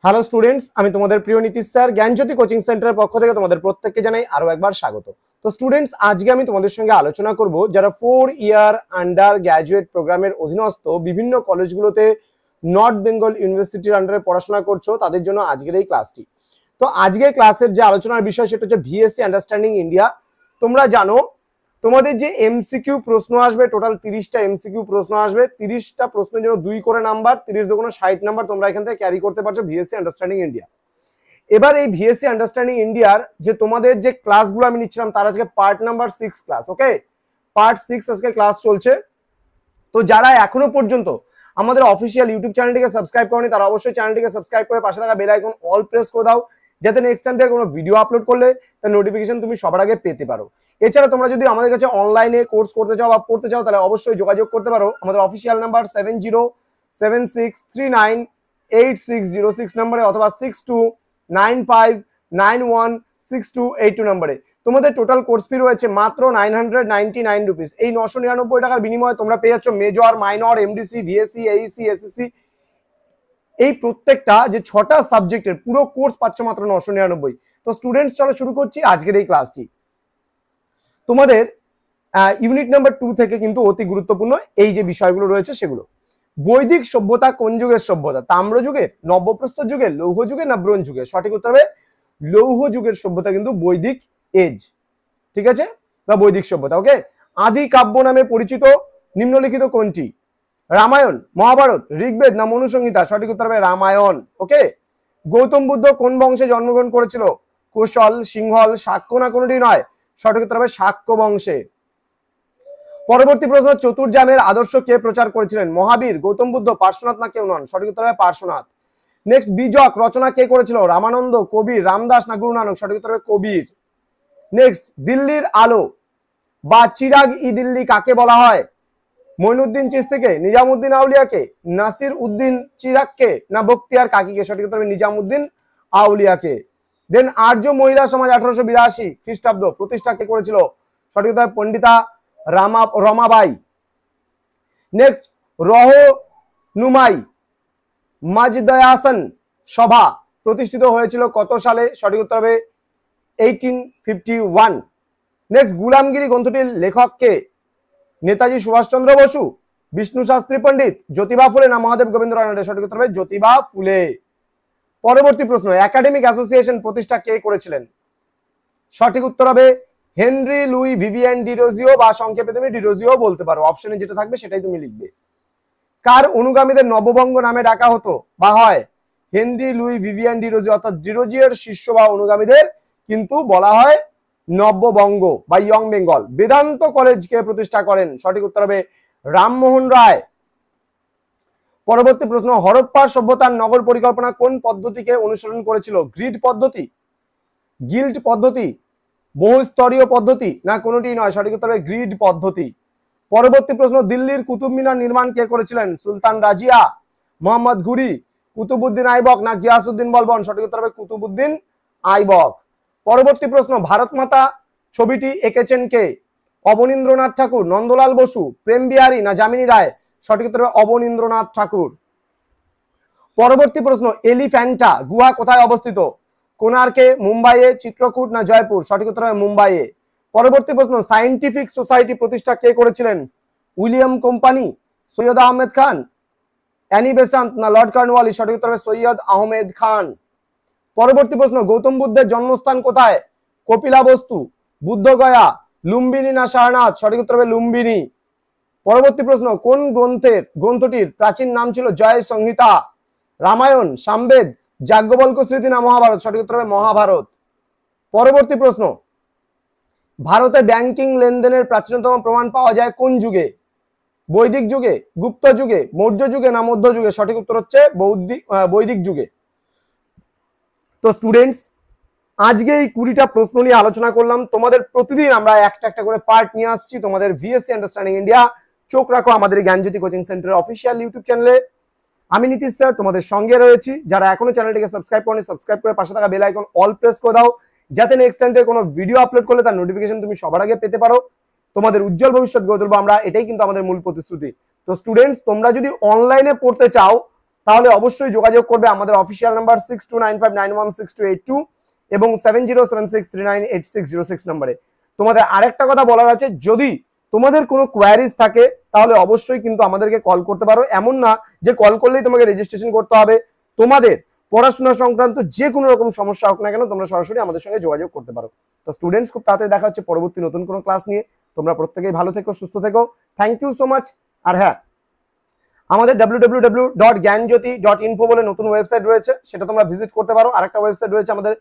Hello students, আমি তোমাদের প্রিয় নীতিশ স্যার জ্ঞানজ্যোতি কোচিং সেন্টারের পক্ষ থেকে তোমাদের প্রত্যেককে জানাই আরো একবার স্বাগত। তো স্টুডেন্টস, আজকে আমি তোমাদের সঙ্গে আলোচনা করব যারা 4 ইয়ার আন্ডার গ্র্যাজুয়েট প্রোগ্রামের অধীনস্থ বিভিন্ন কলেজগুলোতে নর্থ বেঙ্গল ইউনিভার্সিটির আন্ডারে পড়াশোনা করছো তাদের জন্য আজকের এই ক্লাসটি। তো আজকের ক্লাসের যে আলোচনার বিষয় সেটা হচ্ছে ভিএসসি আন্ডারস্ট্যান্ডিং ইন্ডিয়া। তোমরা জানো তোমাদের যে এমসিকিউ প্রশ্ন আসবে, টোটাল 30টা এমসিকিউ প্রশ্ন আসবে। 30টা প্রশ্নের জন্য 2 করে নাম্বার, 30 দুগুণ 60 নাম্বার তোমরা এখান থেকে ক্যারি করতে পারছো ভিএসসি আন্ডারস্ট্যান্ডিং ইন্ডিয়া। এবার এই ভিএসসি আন্ডারস্ট্যান্ডিং ইন্ডিয়ার যে তোমাদের যে ক্লাসগুলো আমি নিচ্ছিলাম তার আজকে পার্ট নাম্বার 6 ক্লাস। ওকে, পার্ট 6 আজকে ক্লাস চলছে। তো যারা এখনো পর্যন্ত আমাদের অফিসিয়াল ইউটিউব চ্যানেলটিকে সাবস্ক্রাইব করনি তারা অবশ্যই চ্যানেলটিকে সাবস্ক্রাইব করে পাশে থাকা বেল আইকন অল প্রেস করে দাও, যাতে নেক্সট টাইম থেকে কোনো ভিডিও আপলোড করলে তার নোটিফিকেশন তুমি সবার আগে পেতে পারো। এছাড়া তোমরা যদি আমাদের কাছে অনলাইনে কোর্স করতে চাও বা পড়তে চাও তাহলে অবশ্যই যোগাযোগ করতে পারো। আমাদের অফিসিয়াল নাম্বার 7076398606 নম্বরে অথবা 6295916282 নম্বরে। তোমাদের টোটাল কোর্স ফি রয়েছে মাত্র 999 রুপিস। এই 999 টাকার বিনিময়ে তোমরা পেয়ে যাচ্ছ major, minor, MDC, VSC, Aisi, SSC এই প্রত্যেকটা যে 6টা সাবজেক্টের পুরো কোর্স পাচ্ছ মাত্র 999। তো স্টুডেন্টস, চলো শুরু করছি আজকের এই ক্লাসটি। তোমাদের ইউনিট নাম্বার 2 থেকে কিন্তু অতি গুরুত্বপূর্ণ এই যে বিষয়গুলো রয়েছে সেগুলো। বৈদিক সভ্যতা কোন যুগের সভ্যতা? তাম্র যুগের, নব্যপ্রস্তর যুগের, লৌহ যুগের না ব্রোঞ্জ যুগের? সঠিক উত্তর হবে লৌহ যুগের সভ্যতা কিন্তু বৈদিক এজ, ঠিক আছে, বা বৈদিক সভ্যতা। ওকে, আদি কাব্য নামে পরিচিত নিম্নলিখিত কোনটি? রামায়ণ, মহাভারত, ঋগ্বেদ না মনুসংহিতা? সঠিক উত্তর হবে রামায়ণ। ওকে, গৌতম বুদ্ধ কোন বংশে জন্মগ্রহণ করেছিল? কোশল, সিংহল, শাক্য না কোনটি নয়? সঠিক উত্তর হবে শাক্য বংশে। পরবর্তী প্রশ্ন, চতুর্জামের আদর্শ কে প্রচার করেছিলেন? মহাবীর, গৌতম বুদ্ধ, পার্শ্বনাথ না কেউ নন? সঠিক উত্তর হবে পার্শ্বনাথ। নেক্সট, বীজক রচনা কে করেছিল? রামানন্দ, কবির, রামদাস না গুরু নানক? সঠিক উত্তর হবে কবির। নেক্সট, দিল্লির আলো বা চিরাগ ই দিল্লি কাকে বলা হয়? মঈনুদ্দিন চিশতিকে, নিজামুদ্দিন আউলিয়াকে, নাসির উদ্দিন চিরাগকে না বখতিয়ার কাকিকে? সঠিক উত্তর হবে নিজামুদ্দিন আউলিয়াকে। দেন আর্য মহিলা সমাজ 1882 খ্রিস্টাব্দ প্রতিষ্ঠা কে করেছিল? সঠিক উত্তর পণ্ডিতা রমাবাই। নেক্সট, রহনুমাই মাজদয়াসন সভা প্রতিষ্ঠিত হয়েছিল কত সালে? সঠিক উত্তর হবে 1851। নেক্সট, গুলামগিরি গ্রন্থটির লেখক কে? নেতাজি সুভাষচন্দ্র বসু, বিষ্ণু শাস্ত্রী পণ্ডিত, জ্যোতিবা ফুলে না মহাদেব গোবিন্দ রায়? সঠিক উত্তর হবে জ্যোতিবা ফুলে। পরবর্তী প্রশ্ন, একাডেমিক অ্যাসোসিয়েশন প্রতিষ্ঠা কে করেছিলেন? সঠিক উত্তর হবে হেনরি লুই ভিভিয়ান ডিরোজিও, বা সংক্ষেপে তুমি ডিরোজিও বলতে পারো। অপশনে যেটা থাকবে সেটাই তুমি লিখবে। কার অনুগামীদের নববঙ্গ নামে ডাকা হতো বা হয়? হেনরি লুই ভিভিয়ান ডিরোজিও, অর্থাৎ ডিরোজিওর শিষ্য বা অনুগামীদের কিন্তু বলা হয় নববঙ্গ বা ইয়ং বেঙ্গল। বেদান্ত কলেজ কে প্রতিষ্ঠা করেন? সঠিক উত্তর হবে রামমোহন রায়। পরবর্তী প্রশ্ন, হরপ্পা সভ্যতার নগর পরিকল্পনা কোন পদ্ধতিকে অনুসরণ করেছিল? গ্রিড পদ্ধতি, গিল্ড পদ্ধতি, বহুস্তরীয় পদ্ধতি না কোনটি নয়? সঠিক উত্তর হবে গ্রিড পদ্ধতি। পরবর্তী প্রশ্ন, দিল্লির কুতুব মিনার নির্মাণ কে করেছিলেন? সুলতান রাজিয়া, মোহাম্মদ ঘুরি, কুতুবুদ্দিন আইবক না গিয়াসউদ্দিন বলবন? সঠিক উত্তর হবে কুতুবুদ্দিন আইবক। পরবর্তী প্রশ্ন, ভারত মাতা ছবিটি এঁকেছেন কে? অবনীন্দ্রনাথ ঠাকুর, নন্দলাল বসু, প্রেম বিহারী না যামিনী রায়? সঠিক উত্তর হবে অবনীন্দ্রনাথ ঠাকুর। পরবর্তী প্রশ্ন, এলিফ্যান্টা গুহা কোথায় অবস্থিত? কোণার্কে, মুম্বাইয়ে, চিত্রকূট না জয়পুর? সঠিক উত্তর হবে মুম্বাইয়ে। পরবর্তী প্রশ্ন, সায়েন্টিফিক সোসাইটি প্রতিষ্ঠা কে করেছিলেন? William company, Syed Ahmed Khan, Annie Besant না লর্ড কর্নওয়ালিস? সঠিক উত্তর হবে সৈয়দ আহমেদ খান। পরবর্তী প্রশ্ন, গৌতম বুদ্ধের জন্মস্থান কোথায়? কপিলাবস্তু, বুদ্ধগয়া, লুম্বিনী না সারনাথ? সঠিক উত্তর হবে লুম্বিনী। পরবর্তী প্রশ্ন, কোন গ্রন্থটির প্রাচীন নাম ছিল জয় সংহিতা? রামায়ণ, সামবেদ, যাজ্ঞবল্ক স্মৃতি না মহাভারত? সঠিক উত্তর হবে মহাভারত। পরবর্তী প্রশ্ন, ভারতে ব্যাংকিং লেনদেনের প্রাচীনতম প্রমাণ পাওয়া যায় কোন যুগে? বৈদিক যুগে, গুপ্ত যুগে, মৌর্য যুগে না মধ্য যুগে? সঠিক উত্তর হচ্ছে বৈদিক যুগে। তো স্টুডেন্টস, আজকে এই 20টা প্রশ্ন নিয়ে আলোচনা করলাম। তোমাদের প্রতিদিন আমরা একটা একটা করে পার্ট নিয়ে আসছি তোমাদের ভিএসসি আন্ডারস্ট্যান্ডিং ইন্ডিয়া। চোখ রাখো আমাদের জ্ঞানজ্যোতি কোচিং সেন্টারের অফিসিয়াল ইউটিউব চ্যানেলে। আমি নীতিশ স্যার তোমাদের সঙ্গে রয়েছি। যারা এখনো চ্যানেলটিকে সাবস্ক্রাইব করনি সাবস্ক্রাইব করে পাশে থাকা বেল আইকন অল প্রেস করে দাও, যাতে নেক্সট টাইম থেকে কোনো ভিডিও আপলোড করলে তার নোটিফিকেশন তুমি সবার আগে পেতে পারো। তোমাদের উজ্জ্বল ভবিষ্যৎ গড়ে তুলবো আমরা, এটাই কিন্তু আমাদের মূল প্রতিশ্রুতি। তো স্টুডেন্টস, তোমরা যদি অনলাইনে পড়তে চাও তাহলে অবশ্যই যোগাযোগ করবে আমাদের অফিসিয়াল নাম্বার 6295916282 এবং 7076398606 নম্বরে। তোমাদের আরেকটা কথা বলার আছে, যদি তোমাদের কোনো কোয়ারিজ থাকে তাহলে অবশ্যই কিন্তু আমাদেরকে কল করতে পারো। এমন না যে কল করলেই তোমাকে রেজিস্ট্রেশন করতে হবে, তোমাদের পড়াশোনা সংক্রান্ত যে কোনো রকম সমস্যা হোক না কেন তোমরা সরাসরি আমাদের সঙ্গে যোগাযোগ করতে পারো। তো স্টুডেন্টস, খুব তাড়াতাড়ি দেখা হচ্ছে পরবর্তী নতুন কোনো ক্লাস নিয়ে। তোমরা প্রত্যেকেই ভালো থেকো, সুস্থ থেকো। Thank you so much. আর হ্যাঁ, আমাদের www.gyanjyoti.info বলে নতুন ওয়েবসাইট রয়েছে, সেটা তোমরা ভিজিট করতে পারো। আরেকটা ওয়েবসাইট রয়েছে আমাদের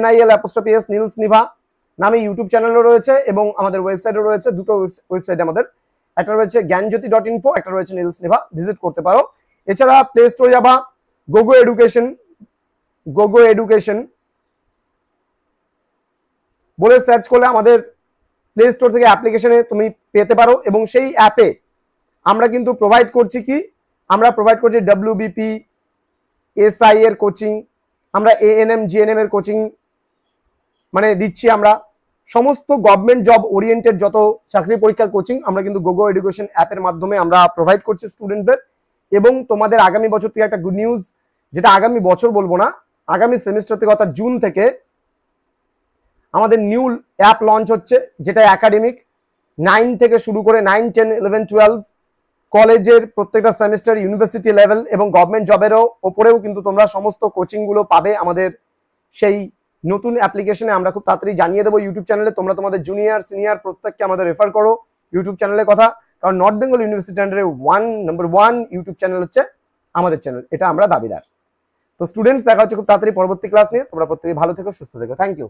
NIL_S নীলস নিভা নামে ইউটিউব চ্যানেলও রয়েছে এবং আমাদের ওয়েবসাইটও রয়েছে। দুটো ওয়েবসাইট আমাদের, একটা রয়েছে জ্ঞানজ্যোতি.info, একটা রয়েছে নীলস নিভা, ভিজিট করতে পারো। এছাড়া প্লে স্টোরে যাবা, গোগো এডুকেশন বলে সার্চ করলে আমাদের প্লে স্টোর থেকে অ্যাপ্লিকেশনে তুমি পেতে পারো। এবং সেই অ্যাপে আমরা কিন্তু প্রোভাইড করছি কি, আমরা প্রোভাইড করছি WBP, SI এর কোচিং, আমরা ANM GNM এর কোচিং মানে দিচ্ছি। আমরা সমস্ত গভর্নমেন্ট জব ওরিয়েন্টেড যত চাকরি পরীক্ষার কোচিং আমরা কিন্তু গোগো এডুকেশন অ্যাপের মাধ্যমে আমরা প্রোভাইড করছি স্টুডেন্টদের। এবং তোমাদের আগামী বছর থেকে একটা গুড নিউজ, যেটা আগামী বছর বলবো না, আগামী সেমিস্টার থেকে অর্থাৎ জুন থেকে আমাদের নিউ অ্যাপ লঞ্চ হচ্ছে, যেটা একাডেমিক 9 থেকে শুরু করে 9, 10, 11, 12 কলেজের প্রত্যেকটা সেমিস্টার, ইউনিভার্সিটি লেভেল এবং গভর্নমেন্ট জবেরও ওপরেও কিন্তু তোমরা সমস্ত কোচিংগুলো পাবে আমাদের সেই নতুন অ্যাপ্লিকেশনে। আমরা খুব তাড়াতাড়ি জানিয়ে দেবো ইউটিউব চ্যানেলে। তোমরা তোমাদের জুনিয়র সিনিয়র প্রত্যেককে আমাদের রেফার করো ইউটিউব চ্যানেলের কথা, কারণ নর্থ বেঙ্গল ইউনিভার্সিটি আন্ডারে নাম্বার 1 ইউটিউব চ্যানেল হচ্ছে আমাদের চ্যানেল, এটা আমরা দাবিদার। তো স্টুডেন্টস, দেখা হচ্ছে খুব তাড়াতাড়ি পরবর্তী ক্লাস নিয়ে। তোমরা প্রত্যেকে ভালো থেকো, সুস্থ থেকো। Thank you.